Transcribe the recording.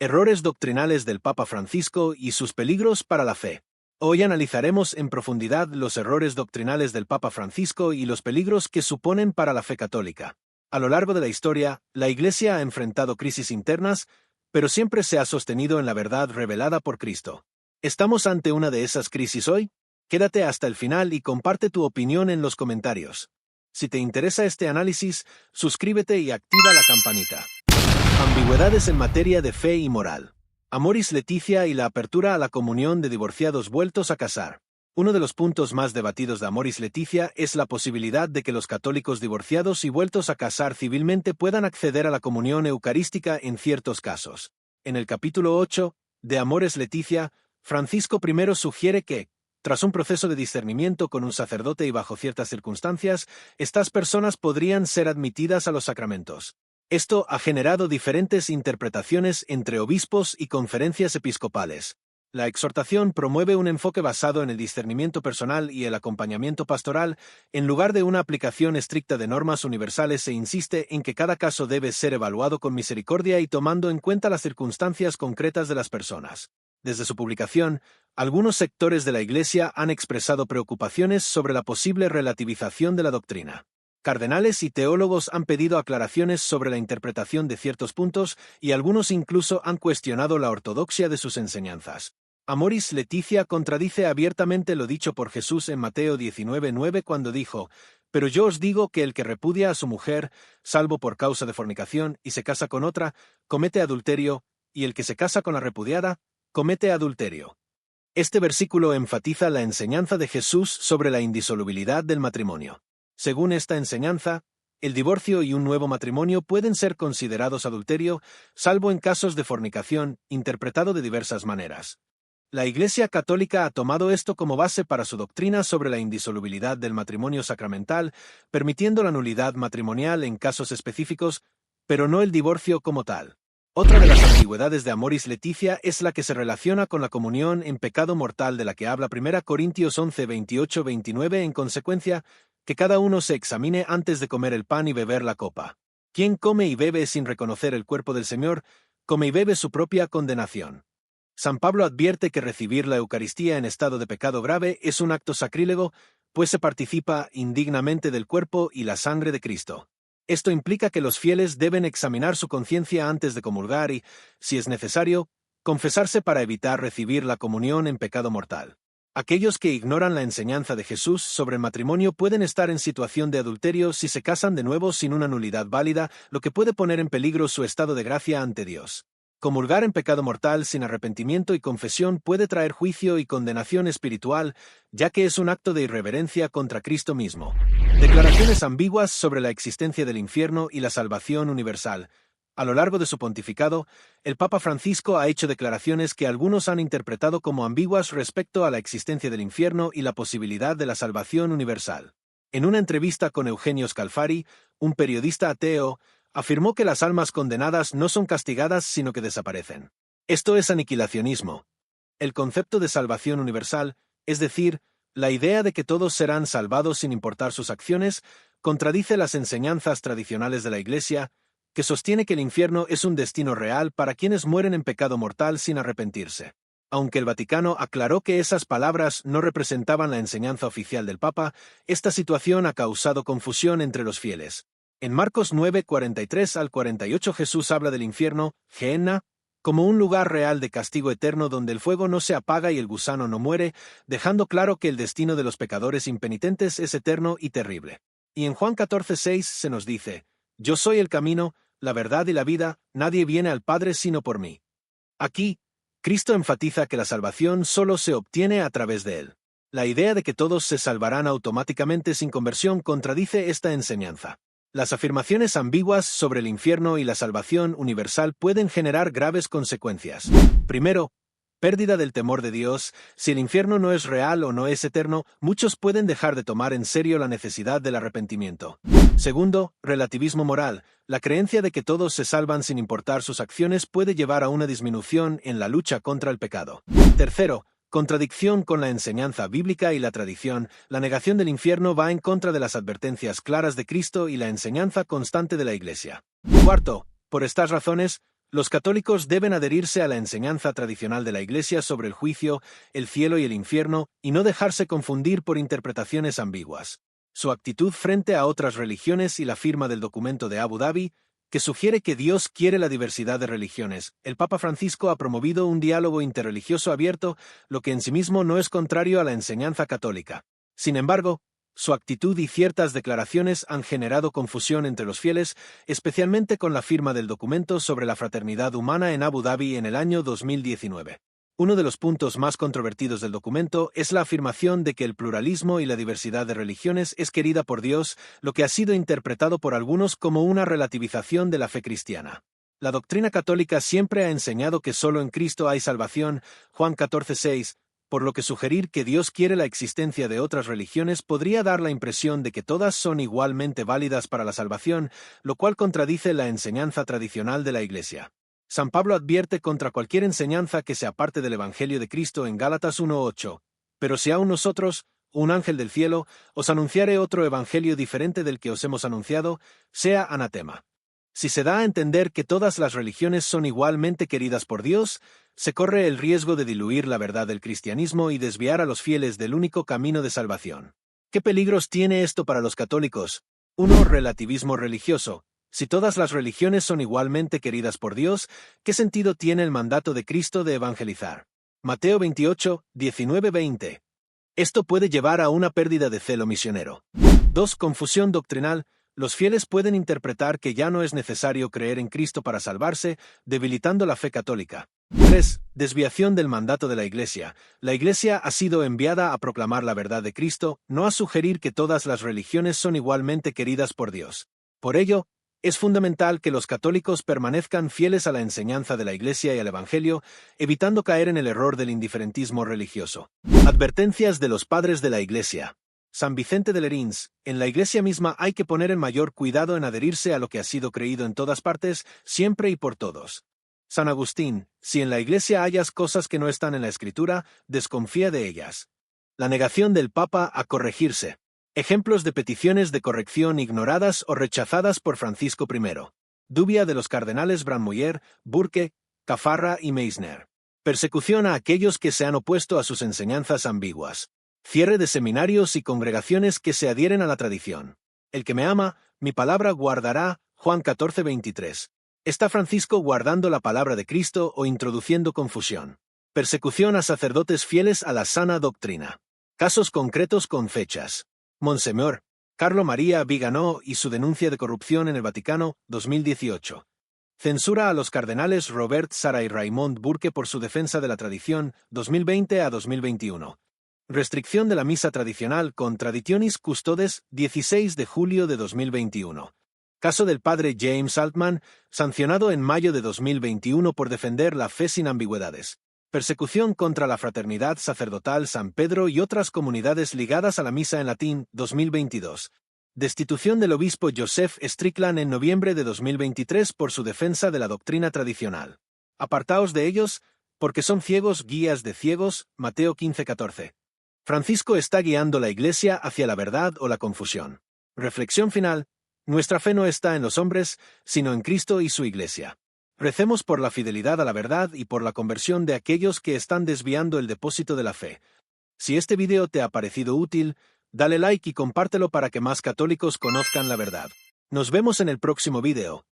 Errores doctrinales del Papa Francisco y sus peligros para la fe. Hoy analizaremos en profundidad los errores doctrinales del Papa Francisco y los peligros que suponen para la fe católica. A lo largo de la historia, la Iglesia ha enfrentado crisis internas, pero siempre se ha sostenido en la verdad revelada por Cristo. ¿Estamos ante una de esas crisis hoy? Quédate hasta el final y comparte tu opinión en los comentarios. Si te interesa este análisis, suscríbete y activa la campanita. Ambigüedades en materia de fe y moral. Amoris Laetitia y la apertura a la comunión de divorciados vueltos a casar. Uno de los puntos más debatidos de Amoris Laetitia es la posibilidad de que los católicos divorciados y vueltos a casar civilmente puedan acceder a la comunión eucarística en ciertos casos. En el capítulo 8 de Amoris Laetitia, Francisco I sugiere que, tras un proceso de discernimiento con un sacerdote y bajo ciertas circunstancias, estas personas podrían ser admitidas a los sacramentos. Esto ha generado diferentes interpretaciones entre obispos y conferencias episcopales. La exhortación promueve un enfoque basado en el discernimiento personal y el acompañamiento pastoral, en lugar de una aplicación estricta de normas universales. Se insiste en que cada caso debe ser evaluado con misericordia y tomando en cuenta las circunstancias concretas de las personas. Desde su publicación, algunos sectores de la Iglesia han expresado preocupaciones sobre la posible relativización de la doctrina. Cardenales y teólogos han pedido aclaraciones sobre la interpretación de ciertos puntos y algunos incluso han cuestionado la ortodoxia de sus enseñanzas. Amoris Laetitia contradice abiertamente lo dicho por Jesús en Mateo 19:9 cuando dijo: «Pero yo os digo que el que repudia a su mujer, salvo por causa de fornicación, y se casa con otra, comete adulterio, y el que se casa con la repudiada, comete adulterio». Este versículo enfatiza la enseñanza de Jesús sobre la indisolubilidad del matrimonio. Según esta enseñanza, el divorcio y un nuevo matrimonio pueden ser considerados adulterio, salvo en casos de fornicación, interpretado de diversas maneras. La Iglesia Católica ha tomado esto como base para su doctrina sobre la indisolubilidad del matrimonio sacramental, permitiendo la nulidad matrimonial en casos específicos, pero no el divorcio como tal. Otra de las ambigüedades de Amoris Laetitia es la que se relaciona con la comunión en pecado mortal de la que habla 1 Corintios 11:28-29. En consecuencia, que cada uno se examine antes de comer el pan y beber la copa. Quien come y bebe sin reconocer el cuerpo del Señor, come y bebe su propia condenación. San Pablo advierte que recibir la Eucaristía en estado de pecado grave es un acto sacrílego, pues se participa indignamente del cuerpo y la sangre de Cristo. Esto implica que los fieles deben examinar su conciencia antes de comulgar y, si es necesario, confesarse para evitar recibir la comunión en pecado mortal. Aquellos que ignoran la enseñanza de Jesús sobre el matrimonio pueden estar en situación de adulterio si se casan de nuevo sin una nulidad válida, lo que puede poner en peligro su estado de gracia ante Dios. Comulgar en pecado mortal sin arrepentimiento y confesión puede traer juicio y condenación espiritual, ya que es un acto de irreverencia contra Cristo mismo. Declaraciones ambiguas sobre la existencia del infierno y la salvación universal. A lo largo de su pontificado, el Papa Francisco ha hecho declaraciones que algunos han interpretado como ambiguas respecto a la existencia del infierno y la posibilidad de la salvación universal. En una entrevista con Eugenio Scalfari, un periodista ateo, afirmó que las almas condenadas no son castigadas sino que desaparecen. Esto es aniquilacionismo. El concepto de salvación universal, es decir, la idea de que todos serán salvados sin importar sus acciones, contradice las enseñanzas tradicionales de la Iglesia, que sostiene que el infierno es un destino real para quienes mueren en pecado mortal sin arrepentirse. Aunque el Vaticano aclaró que esas palabras no representaban la enseñanza oficial del Papa, esta situación ha causado confusión entre los fieles. En Marcos 9:43-48 Jesús habla del infierno, Gehenna, como un lugar real de castigo eterno donde el fuego no se apaga y el gusano no muere, dejando claro que el destino de los pecadores impenitentes es eterno y terrible. Y en Juan 14:6 se nos dice: «Yo soy el camino, la verdad y la vida, nadie viene al Padre sino por mí». Aquí, Cristo enfatiza que la salvación solo se obtiene a través de Él. La idea de que todos se salvarán automáticamente sin conversión contradice esta enseñanza. Las afirmaciones ambiguas sobre el infierno y la salvación universal pueden generar graves consecuencias. Primero, pérdida del temor de Dios. Si el infierno no es real o no es eterno, muchos pueden dejar de tomar en serio la necesidad del arrepentimiento. Segundo, relativismo moral. La creencia de que todos se salvan sin importar sus acciones puede llevar a una disminución en la lucha contra el pecado. Tercero, contradicción con la enseñanza bíblica y la tradición. La negación del infierno va en contra de las advertencias claras de Cristo y la enseñanza constante de la Iglesia. Cuarto, por estas razones, Los católicos deben adherirse a la enseñanza tradicional de la Iglesia sobre el juicio, el cielo y el infierno, y no dejarse confundir por interpretaciones ambiguas. Su actitud frente a otras religiones y la firma del documento de Abu Dhabi, que sugiere que Dios quiere la diversidad de religiones. El Papa Francisco ha promovido un diálogo interreligioso abierto, lo que en sí mismo no es contrario a la enseñanza católica. Sin embargo, su actitud y ciertas declaraciones han generado confusión entre los fieles, especialmente con la firma del documento sobre la fraternidad humana en Abu Dhabi en el año 2019. Uno de los puntos más controvertidos del documento es la afirmación de que el pluralismo y la diversidad de religiones es querida por Dios, lo que ha sido interpretado por algunos como una relativización de la fe cristiana. La doctrina católica siempre ha enseñado que solo en Cristo hay salvación, Juan 14:6, por lo que sugerir que Dios quiere la existencia de otras religiones podría dar la impresión de que todas son igualmente válidas para la salvación, lo cual contradice la enseñanza tradicional de la Iglesia. San Pablo advierte contra cualquier enseñanza que se aparte del Evangelio de Cristo en Gálatas 1:8. Pero si aun nosotros, un ángel del cielo, os anunciare otro evangelio diferente del que os hemos anunciado, sea anatema. Si se da a entender que todas las religiones son igualmente queridas por Dios, se corre el riesgo de diluir la verdad del cristianismo y desviar a los fieles del único camino de salvación. ¿Qué peligros tiene esto para los católicos? 1. Relativismo religioso. Si todas las religiones son igualmente queridas por Dios, ¿qué sentido tiene el mandato de Cristo de evangelizar? Mateo 28, 19-20. Esto puede llevar a una pérdida de celo misionero. 2. Confusión doctrinal. Los fieles pueden interpretar que ya no es necesario creer en Cristo para salvarse, debilitando la fe católica. 3. Desviación del mandato de la Iglesia. La Iglesia ha sido enviada a proclamar la verdad de Cristo, no a sugerir que todas las religiones son igualmente queridas por Dios. Por ello, es fundamental que los católicos permanezcan fieles a la enseñanza de la Iglesia y al Evangelio, evitando caer en el error del indiferentismo religioso. Advertencias de los padres de la Iglesia. San Vicente de Lerins, en la Iglesia misma hay que poner el mayor cuidado en adherirse a lo que ha sido creído en todas partes, siempre y por todos. San Agustín, si en la Iglesia hallas cosas que no están en la Escritura, desconfía de ellas. La negación del Papa a corregirse. Ejemplos de peticiones de corrección ignoradas o rechazadas por Francisco I. Dubia de los cardenales Brandmüller, Burke, Caffarra y Meissner. Persecución a aquellos que se han opuesto a sus enseñanzas ambiguas. Cierre de seminarios y congregaciones que se adhieren a la tradición. El que me ama, mi palabra guardará, Juan 14:23. ¿Está Francisco guardando la palabra de Cristo o introduciendo confusión? Persecución a sacerdotes fieles a la sana doctrina. Casos concretos con fechas. Monseñor Carlo María Viganò y su denuncia de corrupción en el Vaticano, 2018. Censura a los cardenales Robert Sarah y Raymond Burke por su defensa de la tradición, 2020 a 2021. Restricción de la misa tradicional con Traditionis Custodes, 16 de julio de 2021. Caso del padre James Altman, sancionado en mayo de 2021 por defender la fe sin ambigüedades. Persecución contra la Fraternidad Sacerdotal San Pedro y otras comunidades ligadas a la misa en latín, 2022. Destitución del obispo Joseph Strickland en noviembre de 2023 por su defensa de la doctrina tradicional. Apartaos de ellos, porque son ciegos guías de ciegos, Mateo 15:14. Francisco está guiando la Iglesia hacia la verdad o la confusión. Reflexión final. Nuestra fe no está en los hombres, sino en Cristo y su Iglesia. Recemos por la fidelidad a la verdad y por la conversión de aquellos que están desviando el depósito de la fe. Si este video te ha parecido útil, dale like y compártelo para que más católicos conozcan la verdad. Nos vemos en el próximo video.